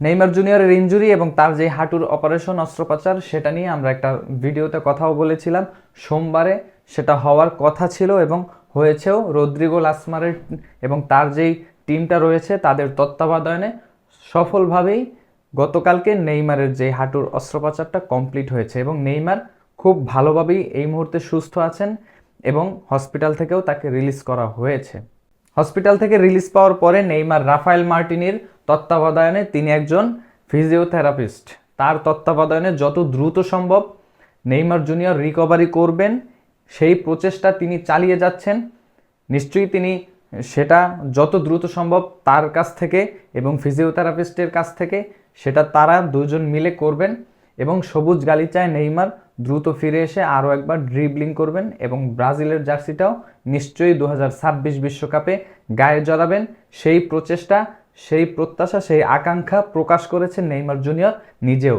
Neymar জুনিয়রের injury এবং তার যে হাঁটুর অপারেশন অস্ত্রোপচার সেটা নিয়ে আমরা একটা ভিডিওতে কথাও বলেছিলাম। সোমবারে সেটা হওয়ার কথা ছিল এবং হয়েছেও। রদ্রিগো লাসমারের এবং তার যেই টিমটা রয়েছে তাদের তত্ত্বাবধানে সফলভাবেই গতকালকে নেইমারের যে হাঁটুর অস্ত্রোপচারটা কমপ্লিট হয়েছে এবং নেইমার খুব ভালোভাবেই এই মুহূর্তে সুস্থ আছেন এবং হসপিটাল থেকেও তাকে রিলিজ করা হয়েছে। হসপিটাল থেকে রিলিজ পাওয়ার পরে নেইমার রাফায়েল মার্টিনির তত্ত্বাবধানে, তিনি একজন ফিজিওথেরাপিস্ট, তার তত্ত্বাবধানে যত দ্রুত সম্ভব নেইমার জুনিয়র রিকভারি করবেন সেই প্রচেষ্টা তিনি চালিয়ে যাচ্ছেন। নিশ্চয়ই তিনি সেটা যত দ্রুত সম্ভব তার কাছ থেকে এবং ফিজিওথেরাপিস্টের কাছ থেকে সেটা তারা দুজন মিলে করবেন এবং সবুজ গালিচায় নেইমার দ্রুত ফিরে এসে আরও একবার ড্রিবলিং করবেন এবং ব্রাজিলের জার্সিটাও নিশ্চয়ই 2026 বিশ্বকাপে গায়ে জড়াবেন। সেই প্রচেষ্টা, সেই প্রত্যাশা, সেই আকাঙ্ক্ষা প্রকাশ করেছেন নেইমার জুনিয়র নিজেও।